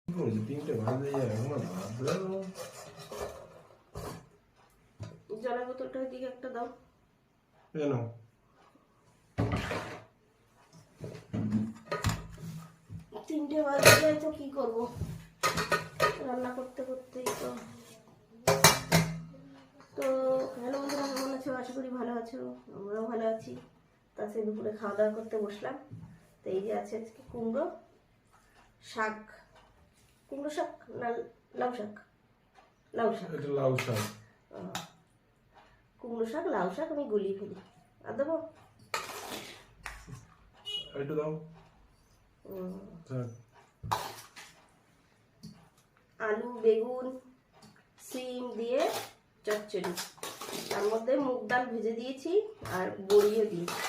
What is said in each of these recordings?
তিনটে বাজে এখনো ভাত দাও। জলের বোতলটা দিকে একটা দাও। কেন? তিনটে বাজে যায় তো কি করবো, রান্না করতে করতেই তো। তো হ্যালো বন্ধুরা, কেমন আছো? আশা করি ভালো আছো, আমরাও ভালো আছি। তাছাড়া দুপুরে খাওয়া দাওয়া করতে বসলাম। তো এই যে আছে আজকে কুমড়ো শাক। কুমড়ো শাক না লাউ শাক? লাউ শাক। এটা লাউ শাক। কুমড়ো শাক লাউ শাক আমি গুলিয়ে ফেলি। আর দেবো একটু দাও। আলু বেগুন সিম দিয়ে চচ্চড়ি, তার মধ্যে মুগ ডাল ভেজে দিয়েছি আর বড়িও দিয়েছি।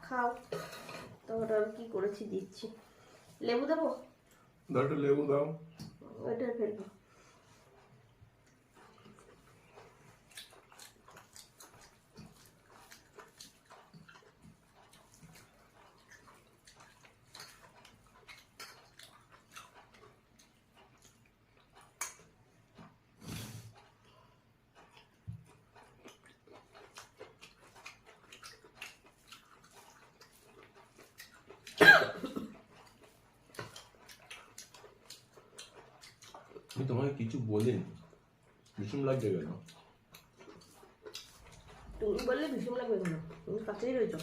খাও তো। ওটা কি করেছি দিচ্ছি। লেবু দেবো? দাও একটু লেবু দাও। ওইটা ফেলবো। আমি তোমাকে কিছু বলিনি, ভীষণ লাগছে কেন? তুমি বললে ভীষণ লাগবে কেন? তুমি কাছেই রয়েছো।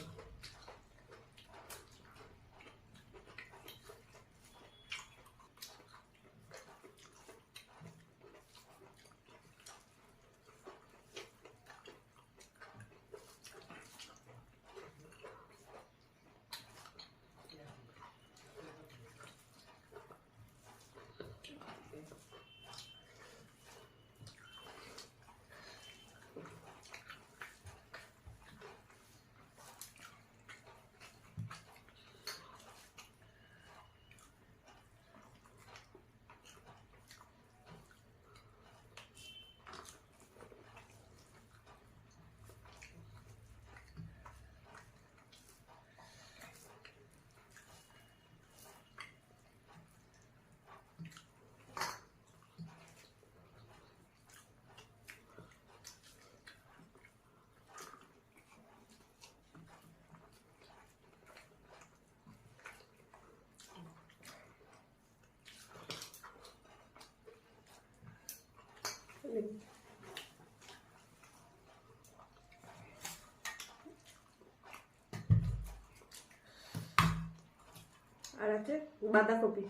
আর আছে বাঁধাকপি,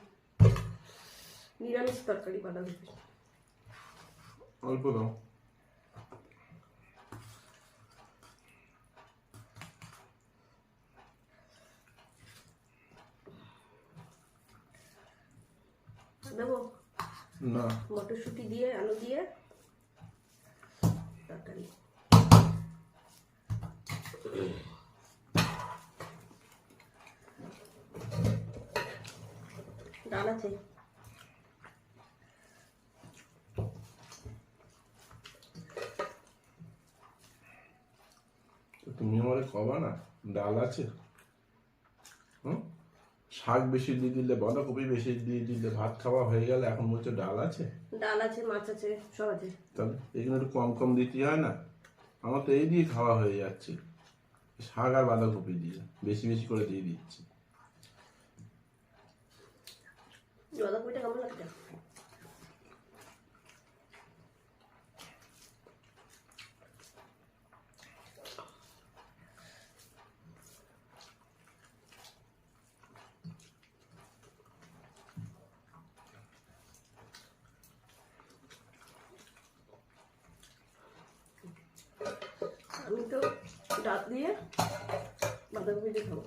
নিরামিষ তরকারি বাঁধাকপি। অল্প দাও। দেবো না, মটরশুঁটি দিয়ে আলু দিয়ে তরকারি। ডাল আছে? তুমি আমারে কবা না ডাল আছে? শাক বেশি দিয়ে দিলে, বাঁধাকপি বেশি দিয়ে দিলে, ভাত খাওয়া হয়ে গেলে এখন বলছো ডাল আছে। ডাল আছে, মাছ আছে, সব আছে। তাহলে এখানে একটু কম কম দিতে হয় না? আমার তো এই দিয়ে খাওয়া হয়ে যাচ্ছে, শাক আর বাঁধাকপি দিয়ে বেশি বেশি করে দিয়ে দিচ্ছি। বাঁধাকপিটা কেমন লাগছে? আমি তো ডাল দিয়ে বাঁধাকপি দিয়ে খাবো।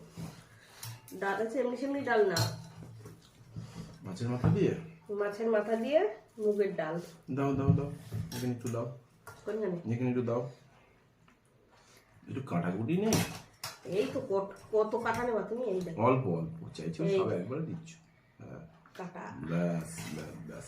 ডাল আছে এমনি সেমনি ডাল না, মাছের মাথা দিয়ে। মাছের মাথা দিয়ে মুগের ডাল। দাও দাও দাও, এখানে একটু দাও। কোনখানে? এখানে একটু দাও। একটু কাটাকুটি নেই? এই তো কত কাটা নেবা তুমি? এই দেখো অল্প অল্প চাইছো, সব একবারে দিচ্ছ। হ্যাঁ কাটা। ব্যাস ব্যাস ব্যাস।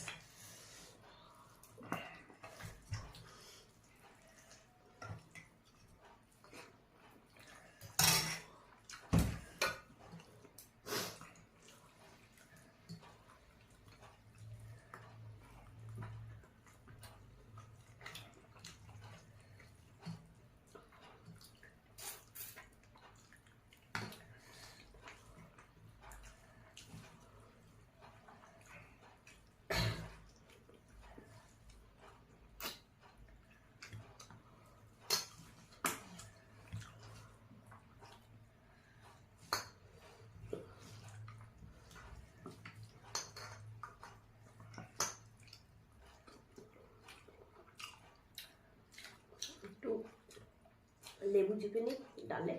লেবু চিপে নিই ডালে,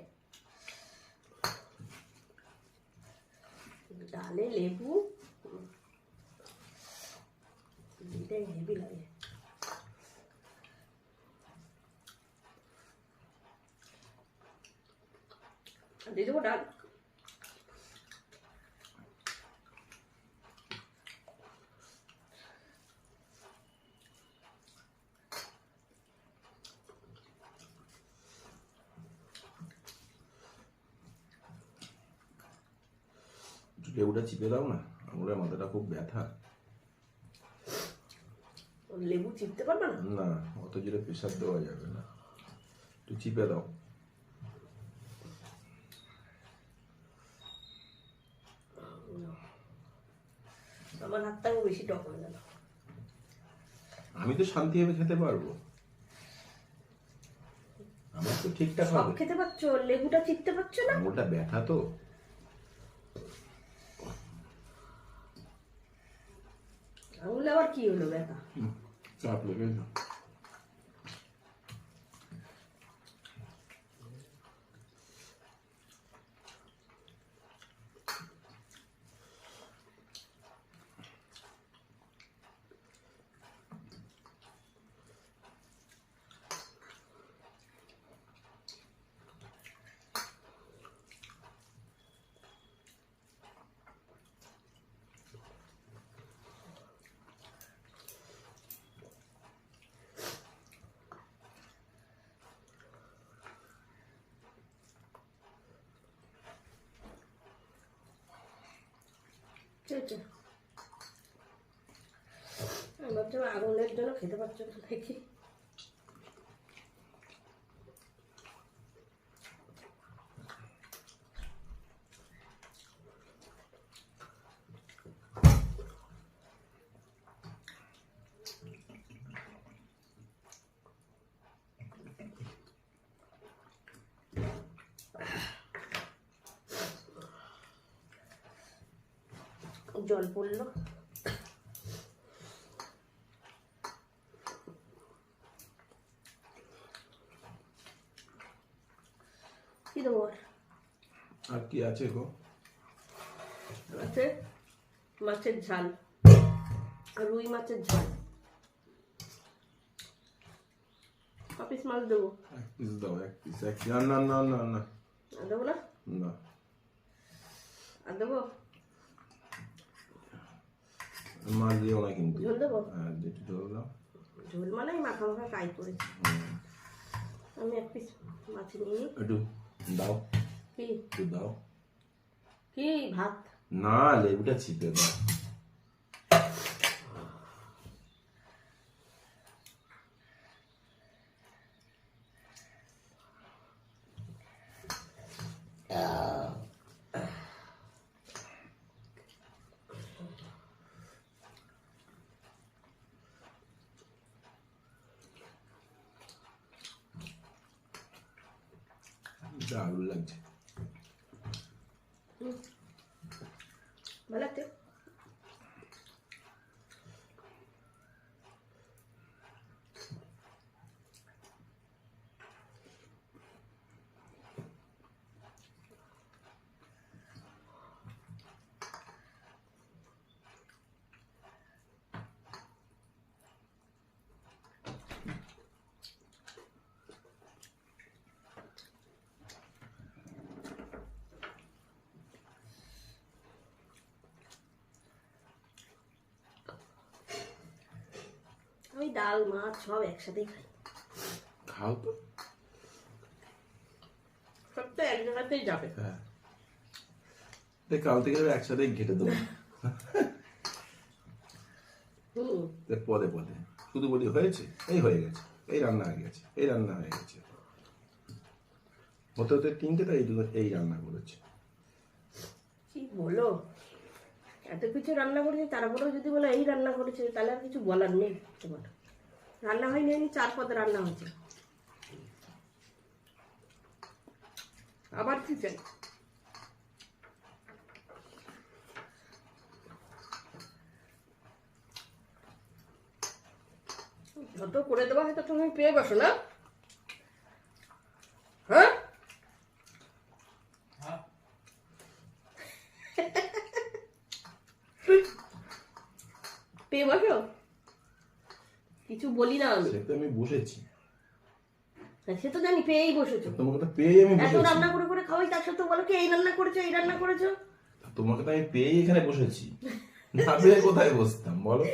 ডালে লেবু এটাই হেভি লাগে। দিয়ে দেবো ডাল। লেবুটা চিপে দাও না, আঙুলের মাথাটা খুব ব্যথা। লেবু চিপতে পারবে না? না, অত জোরে প্রেশার দেওয়া যাবে না, একটু চিপে দাও। আমার হাতটাও বেশি টক হয়ে গেল। আমি তো শান্তিভাবে খেতে পারবো, আমার তো ঠিকঠাক সব হবে। খেতে পারছো, লেবুটা চিপতে পারছো না? আঙুলটা ব্যথা তো। আঙুলে আবার কি হলো ব্যথা? চাপ লেগেছে। আমি ভাবছিলাম আগুনের জন্য খেতে পারছো না দেখি। জল পড়লো। কি দেবো আর কি আছে গো? আছে মাছের ঝাল, রুই মাছের ঝাল। পিস মাছ দেবো? এক পিস দাও, এক পিস। না না না না না, আর দেবো না? না আর দেবো? মাছ দিও না কিন্তু। ঝোল দেবো? হ্যাঁ, একটু ঝোল দাও। ঝোল মানে মাখা মাখা কাই করেছি। আমি এক পিস মাছ নিয়ে নিই। একটু দাও, কি একটু দাও। কি ভাত? না, লেবুটা চিপে দাও। দারুণ লাগছে। ভালো লাগছে? আমি ডাল মাছ সব একসাথেই খাই। খাও তো। সব তো এক জায়গাতেই যাবে। হ্যাঁ, কাল থেকে একসাথেই ঘেটে দেবো। পদে পদে শুধু বলি হয়েছে, এই হয়ে গেছে, এই রান্না হয়ে গেছে, এই রান্না হয়ে গেছে, হতে হতে তিনটে, তাই এই রান্না করেছে। কি বলো, এত কিছু রান্না করেছে, তারপরেও যদি বলো এই রান্না করেছে, তাহলে আর কিছু বলার নেই তোমার। রান্না হয়নি, 4 পদে রান্না হয়েছে। আবার কি চাই? যত করে দেওয়া হয়তো তুমি পেয়ে বসো না। হ্যাঁ পেয়ে বসো, কিছু বলি না আমি। সে তো আমি বসেছি, সে তো জানি পেয়েই বসেছো। তোমাকে তো পেয়েই আমি এত বসেছি। রান্না করে করে খাওয়াই, তার সাথে বলো কি এই রান্না করেছো এই রান্না করেছো। তোমাকে তো আমি পেয়েই এখানে বসেছি, না পেয়ে কোথায় বসতাম বলো?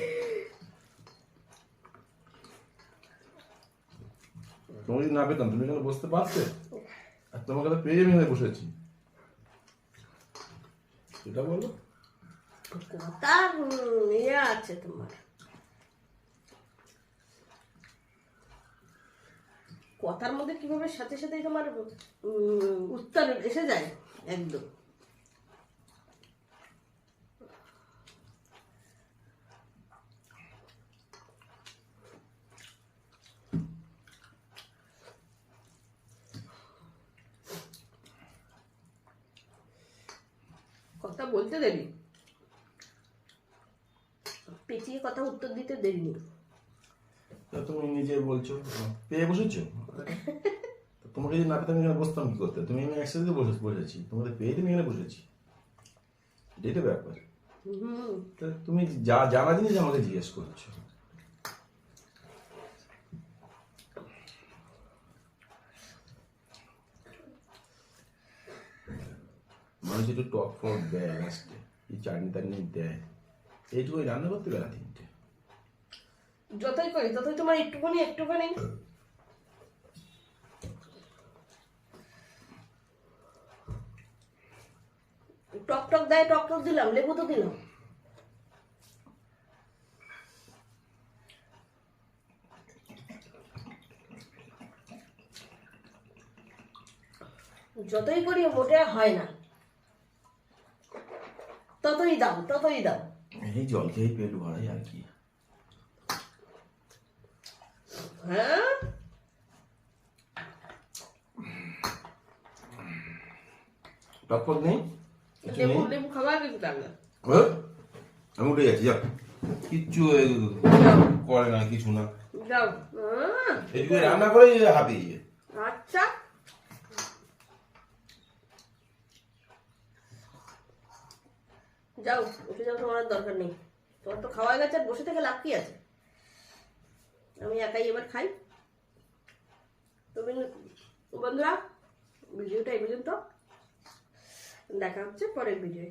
তোমাকে যদি না পেতাম তুমি এখানে বসতে পারতে? আর তোমাকে তো পেয়ে আমি এখানে বসেছি, এটা বলো। কথা ইয়ে আছে তোমার, কথার মধ্যে কিভাবে সাথে সাথে তোমার উত্তর এসে যায় একদম। কথা বলতে দেরি, পেঁচিয়ে কথা উত্তর দিতে দেরি নেই। তা তুমি নিজে বলছো পেয়ে বসেছো, তা তোমাকে যদি না পেতাম এখানে বসতাম কি করতে? তুমি আমি একসাথে বসেছি, তোমাকে পেয়ে তুমি এখানে বসেছি, এটাই তো ব্যাপার। তা তুমি যা জানা জিনিস আমাকে জিজ্ঞেস করছো। মানুষ একটু টক ফক দেয় লাস্টে, এই চাটনি টাটনি দেয়, এইটুকু রান্না করতে বেলা 3টে। যতই করি ততই তোমার একটুখানি একটুখানি টক টক দেয়, টক টক দিলাম, লেবু তো দিলাম। যতই করি মোটে হয় না, ততই দাও ততই দাও। এই জল খেয়ে পেট ভরাই আর কি। হ্যাঁ টক ফক নেই, কিছু লেবু নেই। লেবু খাবার কিছু লাগবে। আমি উঠে যাচ্ছি, যাও, কিচ্ছু করে না, কিছু না, যাও। এইটুকু রান্না করে হাঁপিয়ে। আচ্ছা যাও, উঠে যাও, তোমার আর দরকার নেই, তোমার তো খাওয়া গেছে, আর বসে থেকে লাভ কি আছে। আমি একাই এবার খাই। তুমি বন্ধুরা ভিডিওটা এই পর্যন্ত, দেখা হচ্ছে পরের ভিডিও।